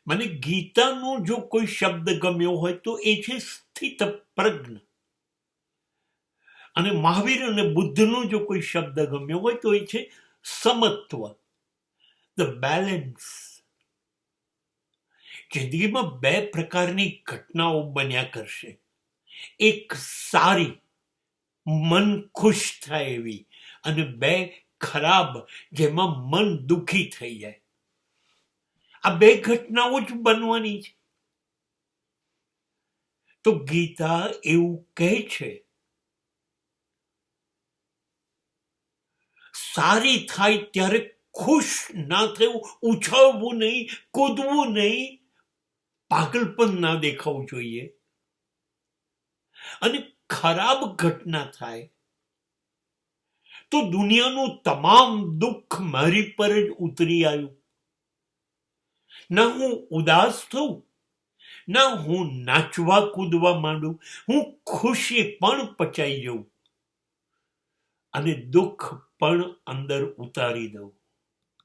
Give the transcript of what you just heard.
મને ગીતાનો જો કોઈ શબ્દ ગમ્યો હોય તો એ છે સ્થિત પ્રજ્ઞ, અને મહાવીર અને બુદ્ધનો જો કોઈ શબ્દ ગમ્યો હોય તો એ છે સમત્વ, ધ બેલેન્સ. જિંદગીમાં બે પ્રકારની ઘટનાઓ બન્યા કરશે, એક સારી મન ખુશ થાય એવી, અને બે ખરાબ જેમાં મન દુખી થઈ જાય. આ બે ઘટનાઓ જ બનવાની છે. તો ગીતા એવું કહે છે, સારી થાય ત્યારે ખુશ ના થવું, ઉછાળવું નહીં, કૂદવું નહીં, પાગલપન ના દેખાવું જોઈએ. અને ખરાબ ઘટના થાય તો દુનિયાનું તમામ દુઃખ મારી પર જ ઉતરી આવ્યું. ના હું ઉદાસ થઉં, ના હું નાચવા કૂદવા માંડું, હું ખુશી પણ પચાઈ જઉં અને દુઃખ પણ અંદર ઉતારી દઉં.